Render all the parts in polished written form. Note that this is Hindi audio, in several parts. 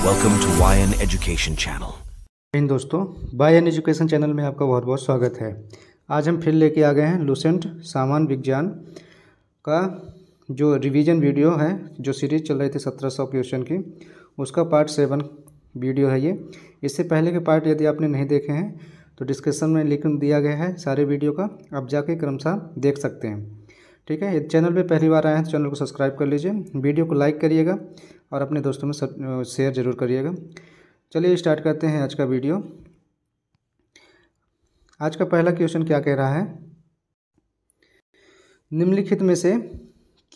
Welcome to YN Education Channel. इन दोस्तों, YN एजुकेशन चैनल में आपका बहुत बहुत स्वागत है। आज हम फिर लेके आ गए हैं लुसेंट सामान्य विज्ञान का जो रिवीजन वीडियो है, जो सीरीज चल रही थी 1700 क्वेश्चन की, उसका पार्ट 7 वीडियो है ये। इससे पहले के पार्ट यदि आपने नहीं देखे हैं तो डिस्क्रिप्शन में लिंक दिया गया है सारे वीडियो का, आप जाके क्रमशः देख सकते हैं। ठीक है, यदि चैनल पे पहली बार आए हैं तो चैनल को सब्सक्राइब कर लीजिए, वीडियो को लाइक करिएगा और अपने दोस्तों में शेयर ज़रूर करिएगा। चलिए स्टार्ट करते हैं आज का वीडियो। आज का पहला क्वेश्चन क्या कह रहा है, निम्नलिखित में से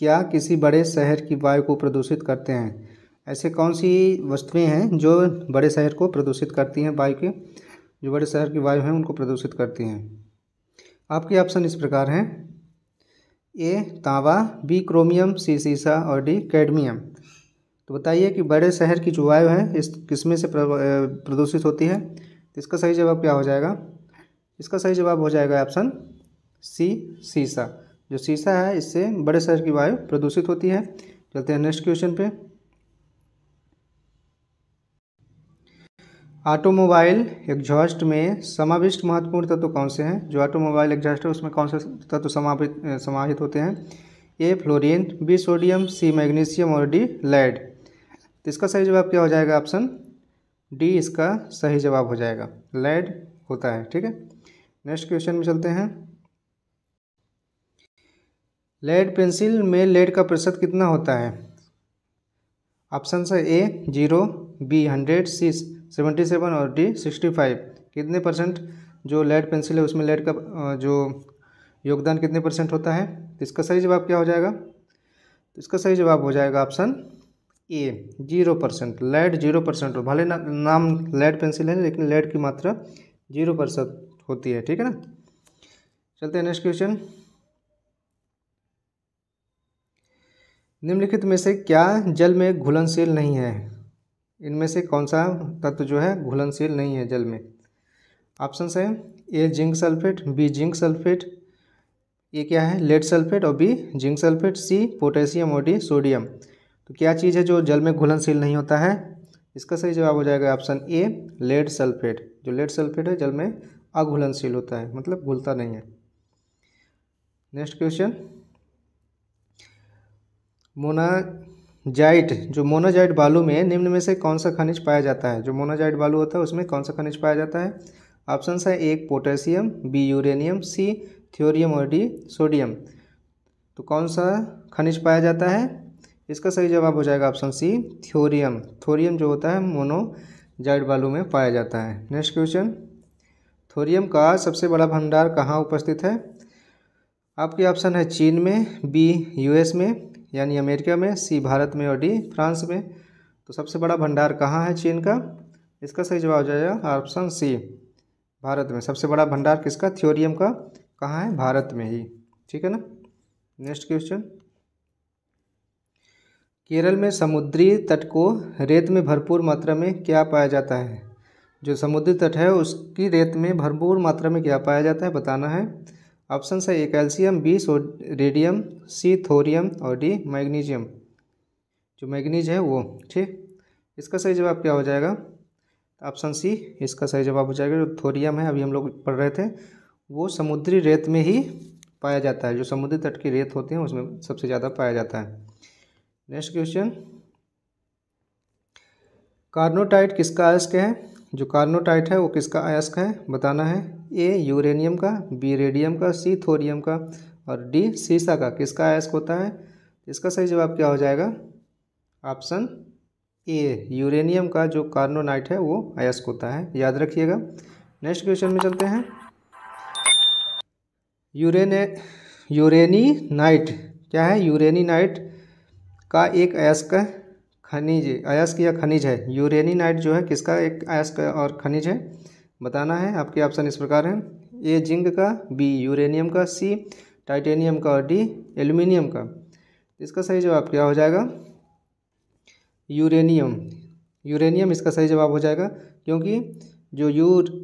क्या किसी बड़े शहर की वायु को प्रदूषित करते हैं? ऐसे कौन सी वस्तुएं हैं जो बड़े शहर को प्रदूषित करती हैं, वायु के जो बड़े शहर की वायु हैं उनको प्रदूषित करती हैं? आपके ऑप्शन इस प्रकार हैं, ए तांबा, बी क्रोमियम, सी सीसा और डी कैडमियम। तो बताइए कि बड़े शहर की जो वायु है इस किसमें से प्रदूषित होती है? तो इसका सही जवाब क्या हो जाएगा? इसका सही जवाब हो जाएगा ऑप्शन सी सीसा। जो सीसा है इससे बड़े शहर की वायु प्रदूषित होती है। चलते हैं नेक्स्ट क्वेश्चन पे। ऑटोमोबाइल एग्जॉस्ट में समाविष्ट महत्वपूर्ण तत्व कौन से हैं? जो ऑटोमोबाइल एग्जॉस्ट है उसमें कौन से तत्व समाहित होते हैं? A fluorine, B sodium, C magnesium और डी लेड। तो इसका सही जवाब क्या हो जाएगा? ऑप्शन डी इसका सही जवाब हो जाएगा, लेड होता है। ठीक है, नेक्स्ट क्वेश्चन में चलते हैं। लेड पेंसिल में लेड का प्रतिशत कितना होता है? ऑप्शन है ए 0, बी 100, सी 77 और डी 65। कितने परसेंट जो लेड पेंसिल है उसमें लेड का जो योगदान कितने परसेंट होता है? तो इसका सही जवाब क्या हो जाएगा? तो इसका सही जवाब हो जाएगा ऑप्शन ए 0%। लेड 0% हो, भले नाम लेड पेंसिल है लेकिन लेड की मात्रा 0% होती है। ठीक है ना, चलते हैं नेक्स्ट क्वेश्चन। निम्नलिखित में से क्या जल में घुलनशील नहीं है? इनमें से कौन सा तत्व जो है घुलनशील नहीं है जल में? ऑप्शन है A zinc sulphate, B zinc sulphate, ये क्या है लेड सल्फेट, और B zinc sulphate, C potassium और डी सोडियम। तो क्या चीज़ है जो जल में घुलनशील नहीं होता है? इसका सही जवाब हो जाएगा ऑप्शन ए लेड सल्फेट। जो लेड सल्फेट है जल में अघुलनशील होता है, मतलब घुलता नहीं है। Next question. मोनाजाइट, जो मोनाजाइट बालू में निम्न में से कौन सा खनिज पाया जाता है? जो मोनाजाइट बालू होता है उसमें कौन सा खनिज पाया जाता है? ऑप्शन है ए पोटेशियम, बी यूरेनियम, सी थ्योरियम और डी सोडियम। तो कौन सा खनिज पाया जाता है? इसका सही जवाब हो जाएगा ऑप्शन सी थ्योरियम। थोरियम जो होता है मोनोजाइट बालू में पाया जाता है। Next question. थोरियम का सबसे बड़ा भंडार कहाँ उपस्थित है? आपके ऑप्शन है चीन में, बी यूएस में यानी अमेरिका में, सी भारत में और डी फ्रांस में। तो सबसे बड़ा भंडार कहाँ है चीन का? इसका सही जवाब हो जाएगा ऑप्शन सी भारत में। सबसे बड़ा भंडार किसका? थ्योरियम का कहाँ है? भारत में ही। ठीक है ना, नेक्स्ट क्वेश्चन। केरल में समुद्री तट को रेत में भरपूर मात्रा में क्या पाया जाता है? जो समुद्री तट है उसकी रेत में भरपूर मात्रा में क्या पाया जाता है बताना है। ऑप्शन है A calcium, B radium, C thorium और डी मैग्नीशियम। जो मैग्नीज है वो। ठीक, इसका सही जवाब क्या हो जाएगा? ऑप्शन सी इसका सही जवाब हो जाएगा। जो थोरियम है अभी हम लोग पढ़ रहे थे वो समुद्री रेत में ही पाया जाता है, जो समुद्री तट की रेत होती है उसमें सबसे ज़्यादा पाया जाता है। Next question. कार्नोटाइट किसका अयस्क है? जो कार्नोटाइट है वो किसका अयस्क है बताना है। ए यूरेनियम का, बी रेडियम का, सी थोरियम का और डी सीसा का। किसका अयस्क होता है? इसका सही जवाब क्या हो जाएगा? ऑप्शन ए यूरेनियम का जो कार्नोनाइट है वो अयस्क होता है, याद रखिएगा। नेक्स्ट क्वेश्चन में चलते हैं। यूरेनीनाइट क्या है? यूरेनीनाइट का एक अयस्क खनिज, अयस्क या खनिज है। यूरेनीनाइट जो है किसका एक अयस्क और खनिज है बताना है। आपके ऑप्शन इस प्रकार हैं, ए जिंक का, बी यूरेनियम का, सी टाइटेनियम का और डी एल्यूमिनियम का। इसका सही जवाब क्या हो जाएगा? यूरेनियम। यूरेनियम इसका सही जवाब हो जाएगा, क्योंकि जो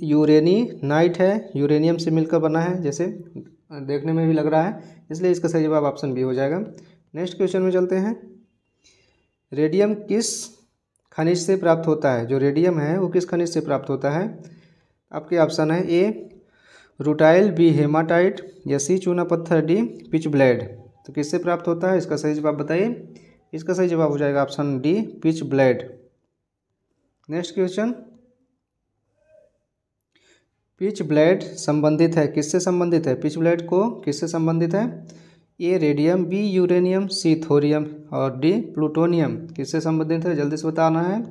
यूरेनीनाइट है यूरेनियम से मिलकर बना है, जैसे देखने में भी लग रहा है, इसलिए इसका सही जवाब ऑप्शन बी हो जाएगा। नेक्स्ट क्वेश्चन में चलते हैं। रेडियम किस खनिज से प्राप्त होता है? जो रेडियम है वो किस खनिज से प्राप्त होता है? आपके ऑप्शन है ए रूटाइल, बी हेमाटाइट, या सी चूना पत्थर, डी पिच ब्लेड। तो किससे प्राप्त होता है, इसका सही जवाब बताइए। इसका सही जवाब हो जाएगा option D pitch blade. Next question, pitch blade संबंधित है, किससे संबंधित है? पिच ब्लेड को किससे संबंधित है? ए रेडियम, बी यूरेनियम, सी थोरियम और डी प्लूटोनियम। किससे संबंधित है, जल्दी से बताना है।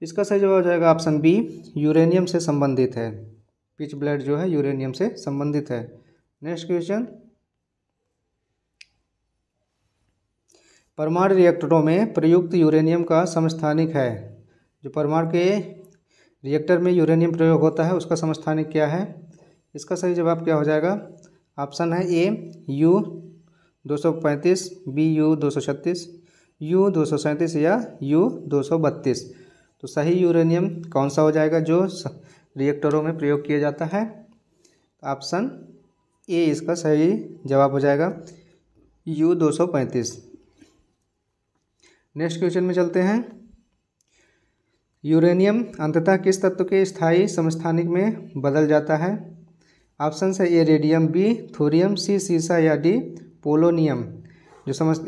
इसका सही जवाब हो जाएगा ऑप्शन बी यूरेनियम से संबंधित है। पिच ब्लेड जो है यूरेनियम से संबंधित है। नेक्स्ट क्वेश्चन, परमाणु रिएक्टरों में प्रयुक्त यूरेनियम का समस्थानिक है। जो परमाणु के रिएक्टर में यूरेनियम प्रयोग होता है उसका समस्थानिक क्या है? इसका सही जवाब क्या हो जाएगा? ऑप्शन है ए U-235, बी U-236, U-237 या U-232। तो सही यूरेनियम कौन सा हो जाएगा जो रिएक्टरों में प्रयोग किया जाता है? ऑप्शन ए इसका सही जवाब हो जाएगा U-235। नेक्स्ट क्वेश्चन में चलते हैं। यूरेनियम अंततः किस तत्व के स्थायी समस्थानिक में बदल जाता है? ऑप्शन है ए रेडियम, बी थोरियम, सी सीसा या डी पोलोनियम।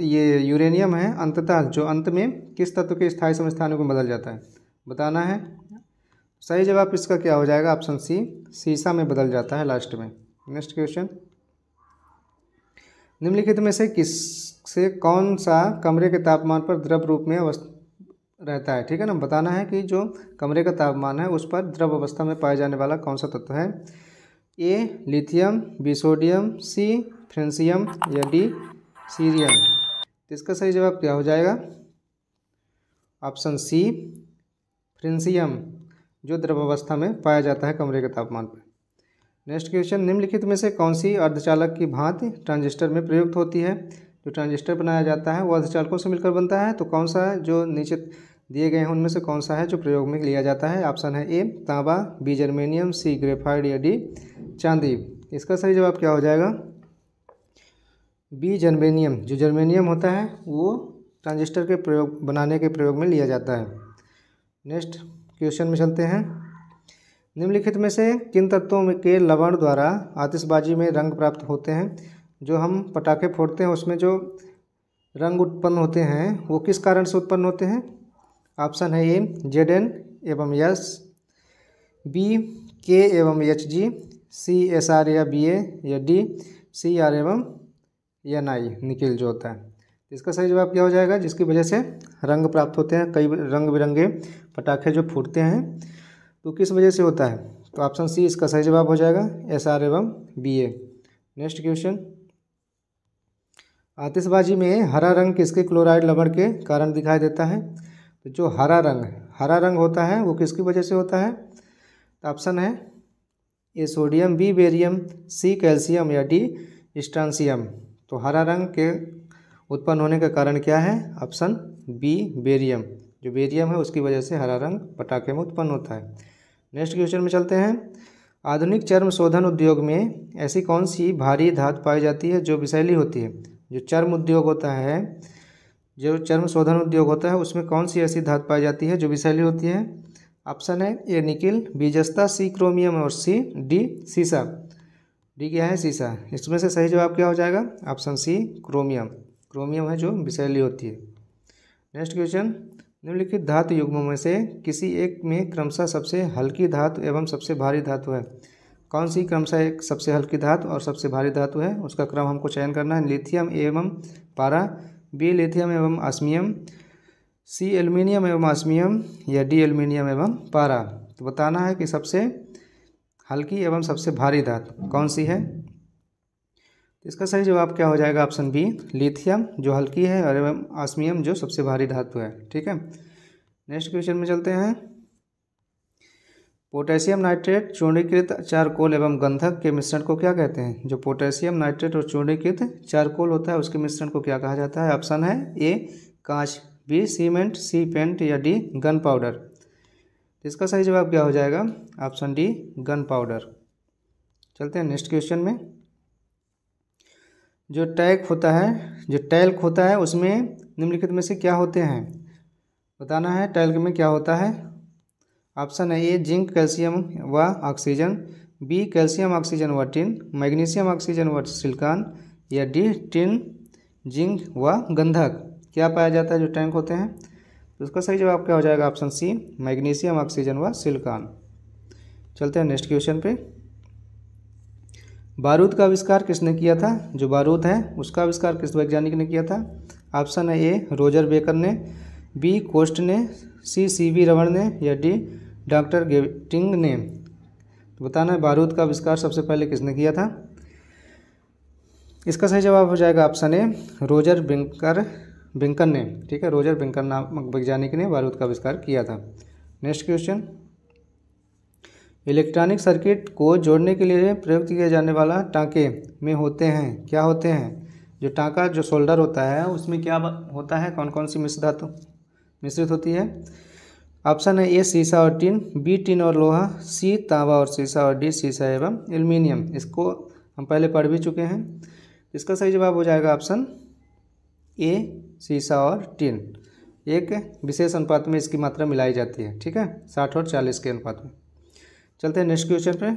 ये यूरेनियम है अंततः जो अंत में किस तत्व के स्थायी समस्थानिक में बदल जाता है, बताना है। सही जवाब इसका क्या हो जाएगा? ऑप्शन सी सीसा में बदल जाता है लास्ट में। नेक्स्ट क्वेश्चन, निम्नलिखित में से किससे कौन सा कमरे के तापमान पर द्रव रूप में रहता है? ठीक है ना, बताना है कि जो कमरे का तापमान है उस पर द्रव अवस्था में पाए जाने वाला कौन सा तत्व है? A lithium, B sodium, C francium या डी सीरियम। तो इसका सही जवाब क्या हो जाएगा? ऑप्शन सी फ्रेंसियम, जो द्रव अवस्था में पाया जाता है कमरे के तापमान पर। नेक्स्ट क्वेश्चन, निम्नलिखित में से कौन सी अर्धचालक की भांति ट्रांजिस्टर में प्रयुक्त होती है? जो ट्रांजिस्टर बनाया जाता है वो अर्धचालकों से मिलकर बनता है। तो कौन सा जो नीचे दिए गए हैं उनमें से कौन सा है जो प्रयोग में लिया जाता है? ऑप्शन है ए तांबा, बी जर्मेनियम, सी ग्रेफाइट या डी चांदी। इसका सही जवाब क्या हो जाएगा? B germanium. जो जर्मेनियम होता है वो ट्रांजिस्टर के बनाने के प्रयोग में लिया जाता है। नेक्स्ट क्वेश्चन में चलते हैं। निम्नलिखित में से किन तत्वों के लवण द्वारा आतिशबाजी में रंग प्राप्त होते हैं? जो हम पटाखे फोड़ते हैं उसमें जो रंग उत्पन्न होते हैं वो किस कारण से उत्पन्न होते हैं? ऑप्शन है ए Zn एवं यस, बी K एवं Hg, सी Sr या Ba या डी Cr एवं Ni निकेल जो होता है। इसका सही जवाब क्या हो जाएगा? जिसकी वजह से रंग प्राप्त होते हैं, कई रंग बिरंगे पटाखे जो फूटते हैं तो किस वजह से होता है? तो ऑप्शन सी इसका सही जवाब हो जाएगा Sr एवं Ba। नेक्स्ट क्वेश्चन, आतिशबाजी में हरा रंग किसके क्लोराइड लवण के कारण दिखाई देता है? तो जो हरा रंग होता है वो किसकी वजह से होता है? तो ऑप्शन है A sodium, B barium, C calcium या डी स्ट्रांसियम। तो हरा रंग के उत्पन्न होने का कारण क्या है? Option B barium. जो बेरियम है उसकी वजह से हरा रंग पटाखे में उत्पन्न होता है। नेक्स्ट क्वेश्चन में चलते हैं। आधुनिक चर्म शोधन उद्योग में ऐसी कौन सी भारी धातु पाई जाती है जो विषैली होती है? जो चर्म उद्योग होता है, जो चर्म शोधन उद्योग होता है उसमें कौन सी ऐसी धातु पाई जाती है जो विषैली होती है? ऑप्शन है ए निकिल, बी जस्ता, सी क्रोमियम और सी डी सीसा। डी क्या है? सीसा। इसमें से सही जवाब क्या हो जाएगा? Option C chromium. क्रोमियम है जो विषैली होती है। नेक्स्ट क्वेश्चन, निम्नलिखित धातु युग्मों में से किसी एक में क्रमशः सबसे हल्की धातु एवं सबसे भारी धातु है? कौन सी क्रमशः एक सबसे हल्की धातु और सबसे भारी धातु है? उसका क्रम हमको चयन करना है। लिथियम एवं पारा, बी लिथियम एवं ऑस्मियम, सी एल्युमिनियम एवं ऑस्मियम या डी एल्युमिनियम एवं पारा। तो बताना है कि सबसे हल्की एवं सबसे भारी धातु कौन सी है? इसका सही जवाब क्या हो जाएगा? ऑप्शन बी लिथियम जो हल्की है और एवं ऑस्मियम जो सबसे भारी धातु है। ठीक है, नेक्स्ट क्वेश्चन में चलते हैं। पोटेशियम नाइट्रेट, चूर्णीकृत चारकोल एवं गंधक के मिश्रण को क्या कहते हैं? जो पोटेशियम नाइट्रेट और चूर्णीकृत चारकोल होता है उसके मिश्रण को क्या कहा जाता है? ऑप्शन है ए कांच, बी सीमेंट, सी पेंट या डी गन पाउडर। इसका सही जवाब क्या हो जाएगा? Option D gun powder. चलते हैं नेक्स्ट क्वेश्चन में। जो टैल्क होता है उसमें निम्नलिखित में से क्या होते हैं? बताना है टैल्क में क्या होता है। ऑप्शन है ए जिंक कैल्शियम व ऑक्सीजन, बी कैल्शियम ऑक्सीजन व टिन, मैग्नीशियम ऑक्सीजन व सिलिकॉन, या डी टिन जिंक व गंधक। क्या पाया जाता है जो टैंक होते हैं? तो उसका सही जवाब क्या हो जाएगा? ऑप्शन सी मैग्नीशियम ऑक्सीजन व सिलिकॉन। चलते हैं नेक्स्ट क्वेश्चन पे। बारूद का आविष्कार किसने किया था? जो बारूद है उसका आविष्कार किस वैज्ञानिक ने किया था? ऑप्शन है ए रोजर बेकर ने, बी कोस्ट ने, सी सीवी रमन ने, या डी डॉक्टर गेटिंग ने। तो बताना है बारूद का आविष्कार सबसे पहले किसने किया था? इसका सही जवाब हो जाएगा ऑप्शन ए रोजर बिंकन ने। ठीक है, रोजर बिंकन नामक वैज्ञानिक ने बारूद का आविष्कार किया था। नेक्स्ट क्वेश्चन, इलेक्ट्रॉनिक सर्किट को जोड़ने के लिए प्रयोग किया जाने वाला टाँके में होते हैं, क्या होते हैं? जो टाँका जो सोल्डर होता है उसमें क्या होता है, कौन कौन सी मिश्र धातु मिश्रित होती है? ऑप्शन है ए सीसा और टिन, बी टिन और लोहा, सी तांबा और सीसा, और डी सीसा एवं एल्युमिनियम। इसको हम पहले पढ़ भी चुके हैं। इसका सही जवाब हो जाएगा ऑप्शन ए सीसा और टिन। एक विशेष अनुपात में इसकी मात्रा मिलाई जाती है। ठीक है, 60 और 40 के अनुपात में। चलते हैं नेक्स्ट क्वेश्चन पे।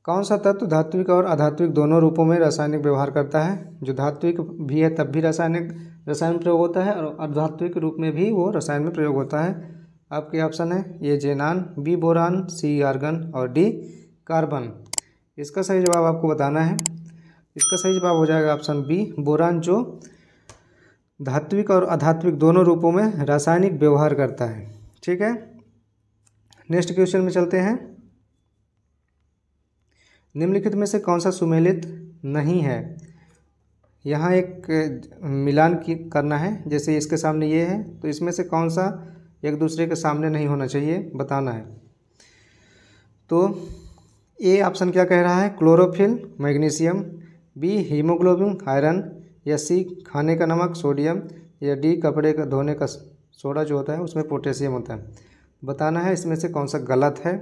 कौन सा तत्व धात्विक और अधात्विक दोनों रूपों में रासायनिक व्यवहार करता है? जो धात्विक भी है तब भी रसायन प्रयोग होता है, और अधात्विक रूप में भी वो रसायन में प्रयोग होता है। आपके ऑप्शन है ए जेनान, बी बोरान, सी आर्गन, और डी कार्बन। इसका सही जवाब आपको बताना है। इसका सही जवाब हो जाएगा ऑप्शन बी बोरान, जो धात्विक और अधात्विक दोनों रूपों में रासायनिक व्यवहार करता है। ठीक है, नेक्स्ट क्वेश्चन में चलते हैं। निम्नलिखित में से कौन सा सुमेलित नहीं है? यहाँ एक मिलान करना है, जैसे इसके सामने ये है तो इसमें से कौन सा एक दूसरे के सामने नहीं होना चाहिए, बताना है। तो ए ऑप्शन क्या कह रहा है? Chlorophyll magnesium, B haemoglobin iron, या सी खाने का नमक सोडियम, या डी कपड़े का धोने का सोडा जो होता है उसमें पोटेशियम होता है। बताना है इसमें से कौन सा गलत है।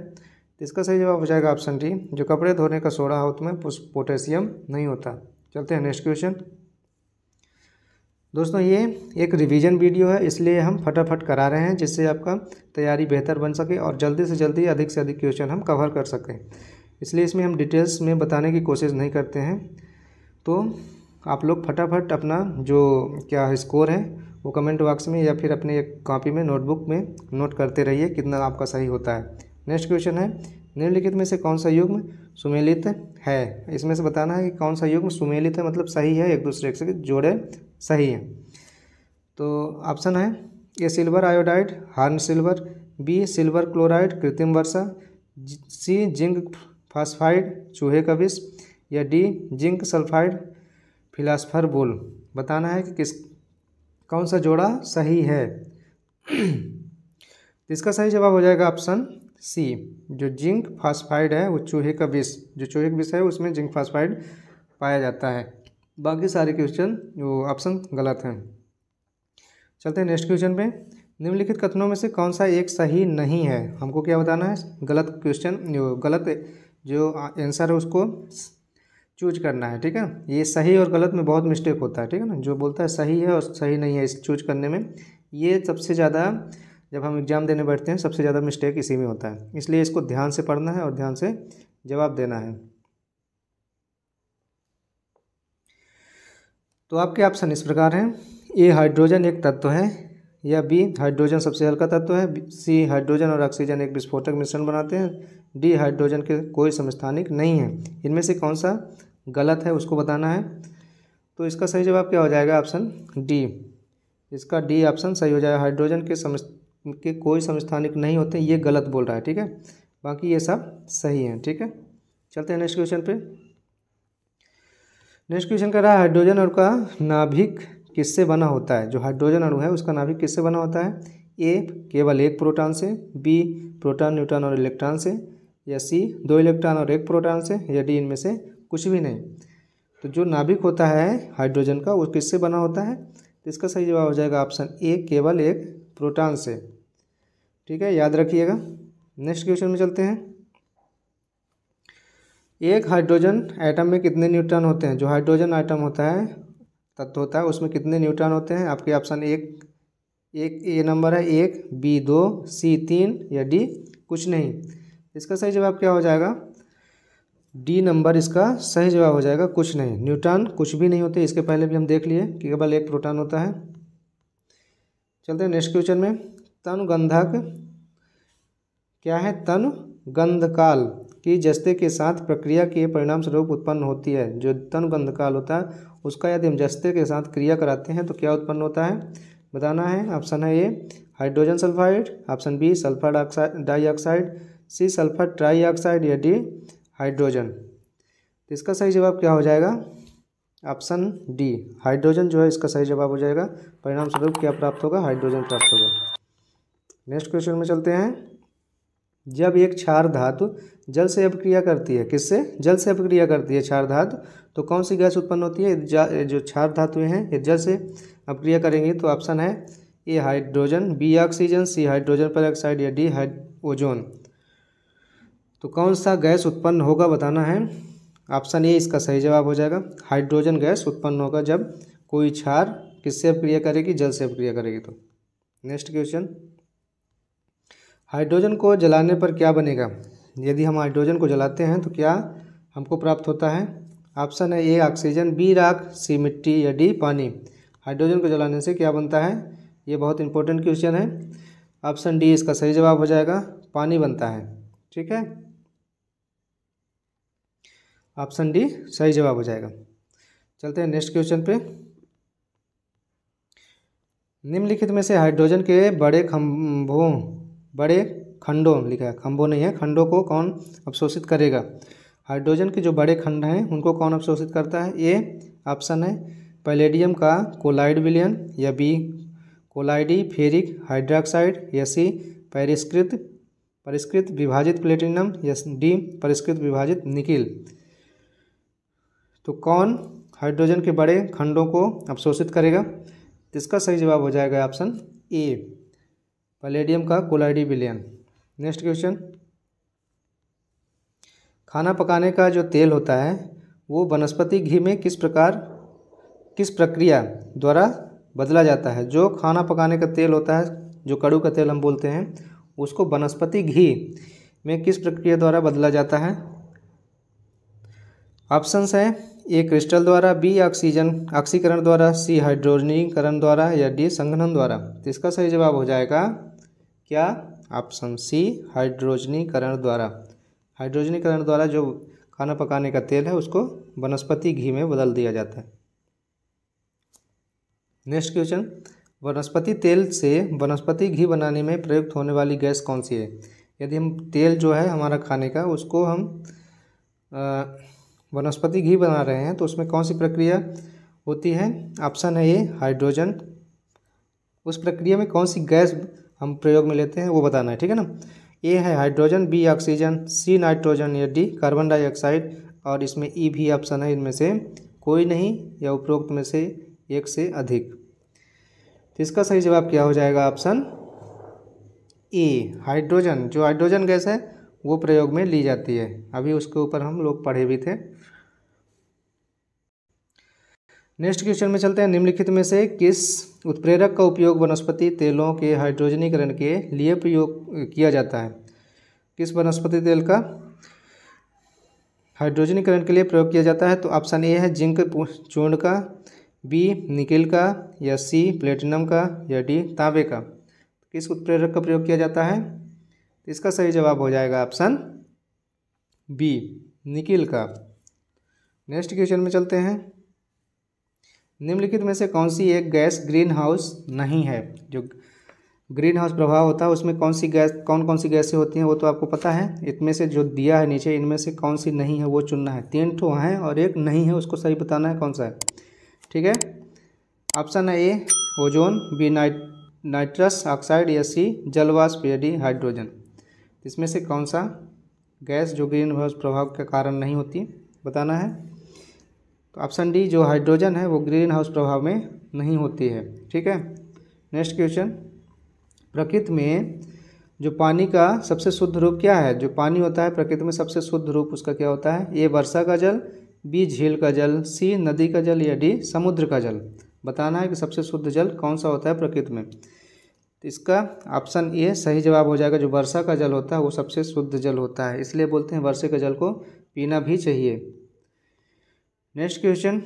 तो इसका सही जवाब हो जाएगा ऑप्शन डी, जो कपड़े धोने का सोडा हो उसमें पोटेशियम नहीं होता। चलते हैं नेक्स्ट क्वेश्चन। दोस्तों ये एक रिवीजन वीडियो है, इसलिए हम फटाफट करा रहे हैं जिससे आपका तैयारी बेहतर बन सके और जल्दी से जल्दी अधिक से अधिक क्वेश्चन हम कवर कर सकें। इसलिए इसमें हम डिटेल्स में बताने की कोशिश नहीं करते हैं। तो आप लोग फटाफट अपना जो क्या स्कोर है वो कमेंट बॉक्स में या फिर अपने एक कॉपी में नोटबुक में नोट करते रहिए कितना आपका सही होता है। नेक्स्ट क्वेश्चन है, निम्नलिखित में से कौन सा युग्म सुमेलित है? इसमें से बताना है कि कौन सा युग्म सुमेलित है, मतलब सही है, एक दूसरे से जोड़े सही है। तो ऑप्शन है A silver iodide horn silver, B silver chloride कृत्रिम वर्षा, सी जिंक फास्फाइड चूहे का विष, या डी जिंक सल्फाइड फिलास्फर बोल। बताना है कि कौन सा जोड़ा सही है। इसका सही जवाब हो जाएगा ऑप्शन सी, जो जिंक फास्फाइड है वो चूहे का विष, जो चूहे का विष है उसमें जिंक फास्फाइड पाया जाता है। बाकी सारे क्वेश्चन वो ऑप्शन गलत हैं। चलते हैं नेक्स्ट क्वेश्चन पे। निम्नलिखित कथनों में से कौन सा एक सही नहीं है? हमको क्या बताना है? गलत क्वेश्चन गलत जो आंसर है उसको चूज करना है। ठीक है, ये सही और गलत में बहुत मिस्टेक होता है। ठीक है ना, जो बोलता है सही है और सही नहीं है इस चूज करने में, ये सबसे ज़्यादा जब हम एग्ज़ाम देने बैठते हैं सबसे ज़्यादा मिस्टेक इसी में होता है। इसलिए इसको ध्यान से पढ़ना है और ध्यान से जवाब देना है। तो आपके ऑप्शन इस प्रकार हैं, ए हाइड्रोजन एक तत्व है, या बी हाइड्रोजन सबसे हल्का तत्व है, सी हाइड्रोजन और ऑक्सीजन एक विस्फोटक मिश्रण बनाते हैं, डी हाइड्रोजन के कोई समस्थानिक नहीं है। इनमें से कौन सा गलत है उसको बताना है। तो इसका सही जवाब क्या हो जाएगा? Option D. इसका डी ऑप्शन सही हो जाएगा, हाइड्रोजन के कोई समस्थानिक नहीं होते, ये गलत बोल रहा है। ठीक है, बाकी ये सब सही है। ठीक है, चलते हैं नेक्स्ट क्वेश्चन पे। नेक्स्ट क्वेश्चन कह रहा है हाइड्रोजन अणु का नाभिक किससे बना होता है? जो हाइड्रोजन अणु है उसका नाभिक किससे बना होता है? ए केवल एक प्रोटॉन से, बी प्रोटॉन न्यूट्रॉन और इलेक्ट्रॉन से, या सी 2 इलेक्ट्रॉन और 1 प्रोटॉन से, या डी इनमें से कुछ भी नहीं। तो जो नाभिक होता है हाइड्रोजन का वो किससे बना होता है? तो इसका सही जवाब हो जाएगा ऑप्शन ए केवल एक प्रोटॉन से। ठीक है, याद रखिएगा। नेक्स्ट क्वेश्चन में चलते हैं। एक हाइड्रोजन एटम में कितने न्यूट्रॉन होते हैं? जो हाइड्रोजन एटम होता है तत्व होता है उसमें कितने न्यूट्रॉन होते हैं? आपके ऑप्शन एक ए नंबर है 1, बी 2, सी 3 या डी कुछ नहीं। इसका सही जवाब क्या हो जाएगा? डी नंबर इसका सही जवाब हो जाएगा, कुछ नहीं। न्यूट्रॉन कुछ भी नहीं होते, इसके पहले भी हम देख लिए कि केवल एक प्रोटॉन होता है। चलते हैं नेक्स्ट क्वेश्चन में। तनुगंधक क्या है? तनुगंधकाल की जस्ते के साथ प्रक्रिया के परिणाम स्वरूप उत्पन्न होती है। जो तनुगंधकाल होता है उसका यदि हम जस्ते के साथ क्रिया कराते हैं तो क्या उत्पन्न होता है बताना है। ऑप्शन है A hydrogen sulphide, option B sulphur dioxide, C sulphur trioxide या डी हाइड्रोजन। तो इसका सही जवाब क्या हो जाएगा? ऑप्शन डी हाइड्रोजन जो है इसका सही जवाब हो जाएगा। परिणाम स्वरूप क्या प्राप्त होगा? हाइड्रोजन प्राप्त होगा। नेक्स्ट क्वेश्चन में चलते हैं। जब एक क्षार धातु जल से अपक्रिया करती है, किससे? जल से अपक्रिया करती है क्षार धातु, तो कौन सी गैस उत्पन्न होती है? जो क्षार धातुएं हैं ये जल से अपक्रिया करेंगी तो ऑप्शन है A hydrogen, B oxygen, C hydrogen peroxide या डी ओजोन। तो कौन सा गैस उत्पन्न होगा बताना है। ऑप्शन ए इसका सही जवाब हो जाएगा। हाइड्रोजन गैस उत्पन्न होगा जब कोई क्षार किससे अपक्रिया करेगी? जल से अपक्रिया करेगी। तो नेक्स्ट क्वेश्चन, हाइड्रोजन को जलाने पर क्या बनेगा? यदि हम हाइड्रोजन को जलाते हैं तो क्या हमको प्राप्त होता है? ऑप्शन है ए ऑक्सीजन, बी राख, सी मिट्टी या डी पानी। हाइड्रोजन को जलाने से क्या बनता है? ये बहुत इंपॉर्टेंट क्वेश्चन है। ऑप्शन डी इसका सही जवाब हो जाएगा, पानी बनता है। ठीक है, ऑप्शन डी सही जवाब हो जाएगा। चलते हैं नेक्स्ट क्वेश्चन पे। निम्नलिखित में से हाइड्रोजन के बड़े खंडों लिखा है, खंभों नहीं है, खंडों को कौन अवशोषित करेगा? हाइड्रोजन के जो बड़े खंड हैं उनको कौन अवशोषित करता है? ए ऑप्शन है पैलेडियम का कोलाइड विलयन, या बी कोलाइडी फेरिक हाइड्रोक्साइड, या सी परिष्कृत विभाजित प्लेटिनम, या डी परिष्कृत विभाजित निकिल। तो कौन हाइड्रोजन के बड़े खंडों को अवशोषित करेगा? तो इसका सही जवाब हो जाएगा ऑप्शन ए पैलेडियम का कोलाइडी विलयन। नेक्स्ट क्वेश्चन, खाना पकाने का जो तेल होता है वो वनस्पति घी में किस प्रक्रिया द्वारा बदला जाता है? जो खाना पकाने का तेल होता है, जो कड़ू का तेल हम बोलते हैं, उसको वनस्पति घी में किस प्रक्रिया द्वारा बदला जाता है? ऑप्शंस है ए क्रिस्टल द्वारा, बी ऑक्सीकरण द्वारा, सी हाइड्रोजनीकरण द्वारा या डी संघनन द्वारा। तो इसका सही जवाब हो जाएगा क्या? ऑप्शन सी हाइड्रोजनीकरण द्वारा। हाइड्रोजनीकरण द्वारा जो खाना पकाने का तेल है उसको वनस्पति घी में बदल दिया जाता है। नेक्स्ट क्वेश्चन, वनस्पति तेल से वनस्पति घी बनाने में प्रयुक्त होने वाली गैस कौन सी है? यदि हम तेल जो है हमारा खाने का उसको हम वनस्पति घी बना रहे हैं तो उसमें कौन सी प्रक्रिया होती है? ऑप्शन है ए हाइड्रोजन। उस प्रक्रिया में कौन सी गैस हम प्रयोग में लेते हैं वो बताना है, ठीक है ना। ए है hydrogen, B oxygen, C nitrogen या डी कार्बन डाइऑक्साइड, और इसमें ई भी ऑप्शन है, इनमें से कोई नहीं या उपरोक्त में से एक से अधिक। तो इसका सही जवाब क्या हो जाएगा? Option A hydrogen. जो हाइड्रोजन गैस है वो प्रयोग में ली जाती है, अभी उसके ऊपर हम लोग पढ़े भी थे। नेक्स्ट क्वेश्चन में चलते हैं। निम्नलिखित में से किस उत्प्रेरक का उपयोग वनस्पति तेलों के हाइड्रोजनीकरण के लिए प्रयोग किया जाता है? किस वनस्पति तेल का हाइड्रोजनीकरण के लिए प्रयोग किया जाता है? तो ऑप्शन ए है जिंक चूर्ण का, बी निकिल का, या सी प्लेटिनम का, या डी तांबे का। किस उत्प्रेरक का प्रयोग किया जाता है? तो इसका सही जवाब हो जाएगा ऑप्शन बी निकिल का। नेक्स्ट क्वेश्चन में चलते हैं। निम्नलिखित में से कौन सी एक गैस ग्रीन हाउस नहीं है? जो ग्रीन हाउस प्रभाव होता है उसमें कौन कौन सी गैसें होती हैं वो तो आपको पता है। इनमें से जो दिया है नीचे, इनमें से कौन सी नहीं है वो चुनना है। 3 ठो हैं और एक नहीं है, उसको सही बताना है कौन सा है, ठीक है। ऑप्शन है ए ओजोन, बी नाइट्रस ऑक्साइड, या सी जलवाष्प, या डी हाइड्रोजन। इसमें से कौन सा गैस जो ग्रीन हाउस प्रभाव के कारण नहीं होती बताना है। तो ऑप्शन डी जो हाइड्रोजन है वो ग्रीन हाउस प्रभाव में नहीं होती है, ठीक है। नेक्स्ट क्वेश्चन, प्रकृति में जो पानी का सबसे शुद्ध रूप क्या है? जो पानी होता है प्रकृति में सबसे शुद्ध रूप उसका क्या होता है? ए वर्षा का जल, बी झील का जल, सी नदी का जल, या डी समुद्र का जल। बताना है कि सबसे शुद्ध जल कौन सा होता है प्रकृति में। तो इसका ऑप्शन ए सही जवाब हो जाएगा। जो वर्षा का जल होता है वो सबसे शुद्ध जल होता है, इसलिए बोलते हैं वर्षा के जल को पीना भी चाहिए। नेक्स्ट क्वेश्चन,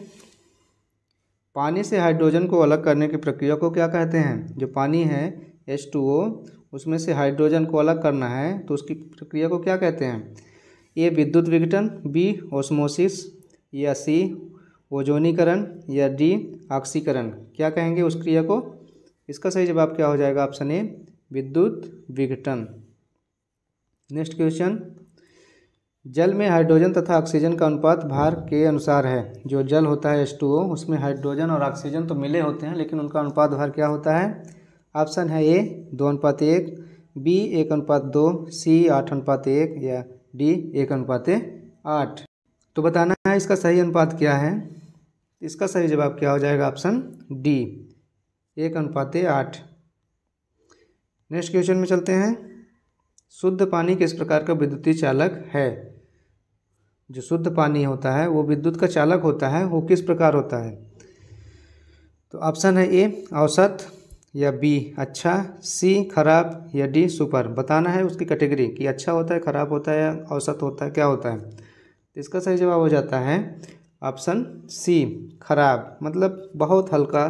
पानी से हाइड्रोजन को अलग करने की प्रक्रिया को क्या कहते हैं? जो पानी है H2O, उसमें से हाइड्रोजन को अलग करना है तो उसकी प्रक्रिया को क्या कहते हैं? ए विद्युत विघटन, बी ओस्मोसिस, या सी ओजोनीकरण, या डी ऑक्सीकरण। क्या कहेंगे उस क्रिया को? इसका सही जवाब क्या हो जाएगा? ऑप्शन ए विद्युत विघटन। नेक्स्ट क्वेश्चन, जल में हाइड्रोजन तथा ऑक्सीजन का अनुपात भार के अनुसार है। जो जल होता है H2O, उसमें हाइड्रोजन और ऑक्सीजन तो मिले होते हैं, लेकिन उनका अनुपात भार क्या होता है? ऑप्शन है ए 2:1, बी 1:2, सी 8:1, या डी 1:8। तो बताना है इसका सही अनुपात क्या है। इसका सही जवाब क्या हो जाएगा? Option D 1:8। नेक्स्ट क्वेश्चन में चलते हैं। शुद्ध पानी किस प्रकार का विद्युतीय चालक है? जो शुद्ध पानी होता है वो विद्युत का चालक होता है, वो किस प्रकार होता है? तो ऑप्शन है ए औसत, या बी अच्छा, सी खराब, या डी सुपर। बताना है उसकी कैटेगरी कि अच्छा होता है, खराब होता है, या औसत होता है, क्या होता है। तो इसका सही जवाब हो जाता है ऑप्शन सी खराब, मतलब बहुत हल्का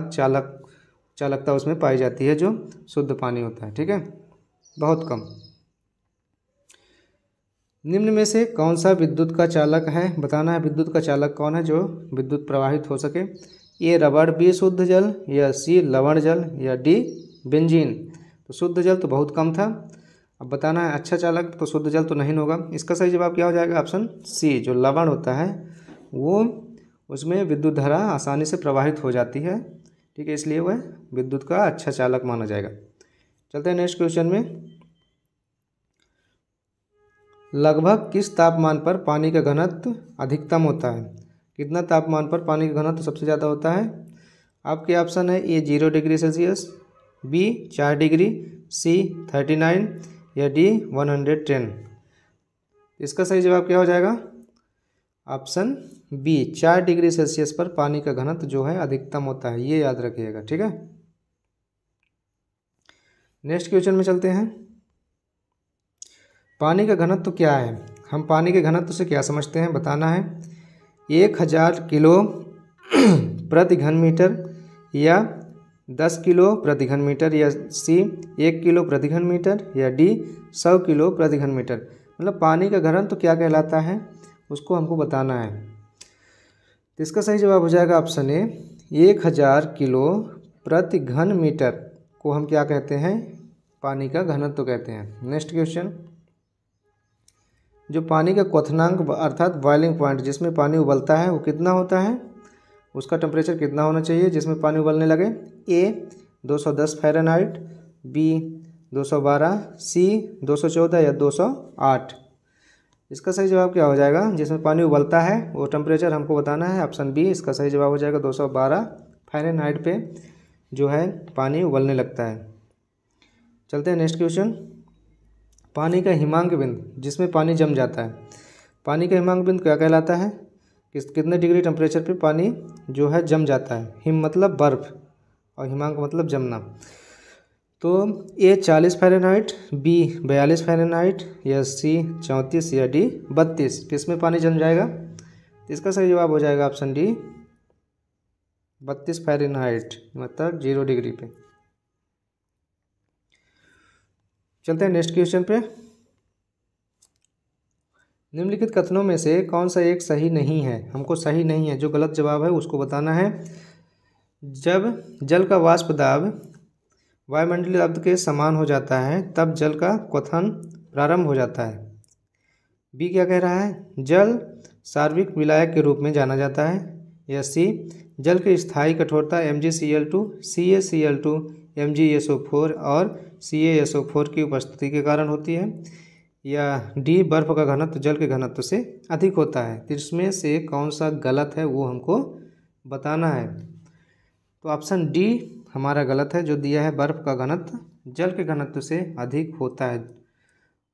चालकता उसमें पाई जाती है जो शुद्ध पानी होता है। ठीक है, बहुत कम। निम्न में से कौन सा विद्युत का चालक है? बताना है विद्युत का चालक कौन है जो विद्युत प्रवाहित हो सके। ए रबड़, बी शुद्ध जल, या सी लवण जल, या डी बेंजीन। तो शुद्ध जल तो बहुत कम था। अब बताना है अच्छा चालक, तो शुद्ध जल तो नहीं होगा। इसका सही जवाब क्या हो जाएगा? ऑप्शन सी जो लवण होता है वो उसमें विद्युत धारा आसानी से प्रवाहित हो जाती है। ठीक है, इसलिए वह विद्युत का अच्छा चालक माना जाएगा। चलते हैं नेक्स्ट क्वेश्चन में। लगभग किस तापमान पर पानी का घनत्व अधिकतम होता है? कितना तापमान पर पानी का घनत्व सबसे ज़्यादा होता है? आपके ऑप्शन है ए 0 डिग्री सेल्सियस, बी 4 डिग्री, सी 39, या डी 110। इसका सही जवाब क्या हो जाएगा? ऑप्शन बी 4 डिग्री सेल्सियस पर पानी का घनत्व जो है अधिकतम होता है, ये याद रखिएगा। ठीक है, नेक्स्ट क्वेश्चन में चलते हैं। पानी का घनत्व क्या है? हम पानी के घनत्व से क्या समझते हैं? बताना है 1000 किलो प्रति घन मीटर, या 10 किलो प्रति घन मीटर, या सी 1 किलो प्रति घन मीटर, या डी 100 किलो प्रति घन मीटर। मतलब पानी का घनत्व क्या कहलाता है उसको हमको बताना है। तो इसका सही जवाब हो जाएगा ऑप्शन ए 1000 किलो प्रति घन मीटर को हम क्या कहते हैं? पानी का घनत्व कहते हैं। नेक्स्ट क्वेश्चन, जो पानी का क्वथनांक अर्थात बॉइलिंग पॉइंट जिसमें पानी उबलता है वो कितना होता है? उसका टेम्परेचर कितना होना चाहिए जिसमें पानी उबलने लगे? ए 210 फ़ारेनहाइट, बी 212, सी 214, या 208। इसका सही जवाब क्या हो जाएगा? जिसमें पानी उबलता है वो टेम्परेचर हमको बताना है। ऑप्शन बी इसका सही जवाब हो जाएगा 212 फ़ारेनहाइट पे जो है पानी उबलने लगता है। चलते हैं नेक्स्ट क्वेश्चन। पानी का हिमांक बिंदु जिसमें पानी जम जाता है, पानी का हिमांक बिंदु क्या कहलाता है? कितने डिग्री टेम्परेचर पे पानी जो है जम जाता है? हिम मतलब बर्फ़ और हिमांक मतलब जमना। तो ए 40 फ़ारेनहाइट, बी 42 फ़ारेनहाइट, या सी 34, या डी 32। किस में पानी जम जाएगा? इसका सही जवाब हो जाएगा ऑप्शन डी 32 फ़ारेनहाइट, मतलब 0 डिग्री पे। चलते हैं नेक्स्ट क्वेश्चन पे। निम्नलिखित कथनों में से कौन सा एक सही नहीं है? हमको सही नहीं है, जो गलत जवाब है उसको बताना है। जब जल का वाष्प दाब वायुमंडलीय दाब के समान हो जाता है तब जल का क्वथन प्रारंभ हो जाता है। बी क्या कह रहा है? जल सार्वत्रिक विलायक के रूप में जाना जाता है, या सी जल की स्थायी कठोरता MgCl2, CaCl2, MgSO4 और CaSO4 की उपस्थिति के कारण होती है, या डी बर्फ़ का घनत्व जल के घनत्व से अधिक होता है। तो इसमें से कौन सा गलत है वो हमको बताना है। तो ऑप्शन डी हमारा गलत है, जो दिया है बर्फ़ का घनत्व जल के घनत्व से अधिक होता है।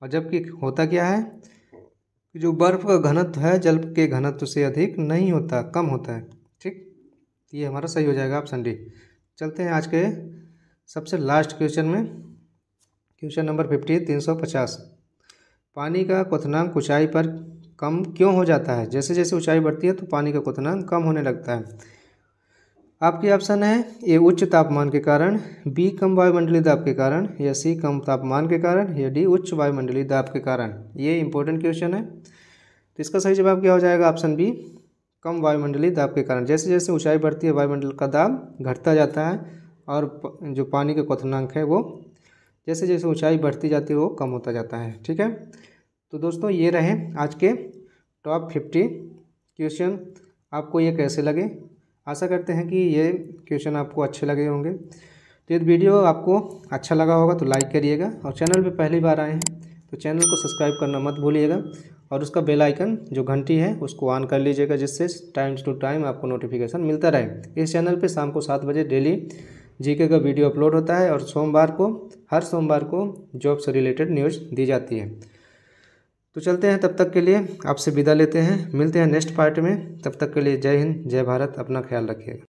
और जबकि होता क्या है, जो बर्फ़ का घनत्व है जल के घनत्व से अधिक नहीं होता, कम होता है। ठीक, ये हमारा सही हो जाएगा ऑप्शन डी। चलते हैं आज के सबसे लास्ट क्वेश्चन में क्वेश्चन नंबर 50 350, पानी का क्वथनांक ऊंचाई पर कम क्यों हो जाता है? जैसे जैसे ऊंचाई बढ़ती है तो पानी का क्वथनांक कम होने लगता है। आपके ऑप्शन है ए उच्च तापमान के कारण, बी कम वायुमंडलीय दाब के कारण, या सी कम तापमान के कारण, या डी उच्च वायुमंडलीय दाब के कारण। ये इंपॉर्टेंट क्वेश्चन है, तो इसका सही जवाब क्या हो जाएगा? ऑप्शन बी, कम वायुमंडलीय दाब के कारण। जैसे जैसे ऊंचाई बढ़ती है वायुमंडल का दाब घटता जाता है और जो पानी का क्वथनांक है वो जैसे जैसे ऊंचाई बढ़ती जाती है वो कम होता जाता है। ठीक है, तो दोस्तों ये रहे आज के टॉप 50 क्वेश्चन। आपको ये कैसे लगे? आशा करते हैं कि ये क्वेश्चन आपको अच्छे लगे होंगे। तो ये वीडियो आपको अच्छा लगा होगा तो लाइक करिएगा, और चैनल पे पहली बार आए हैं तो चैनल को सब्सक्राइब करना मत भूलिएगा, और उसका बेल आइकन जो घंटी है उसको ऑन कर लीजिएगा, जिससे टाइम टू टाइम आपको नोटिफिकेशन मिलता रहे। इस चैनल पे शाम को 7 बजे डेली जीके का वीडियो अपलोड होता है, और हर सोमवार को जॉब से रिलेटेड न्यूज़ दी जाती है। तो चलते हैं, तब तक के लिए आपसे विदा लेते हैं, मिलते हैं नेक्स्ट पार्ट में। तब तक के लिए जय हिंद, जय भारत, अपना ख्याल रखिएगा।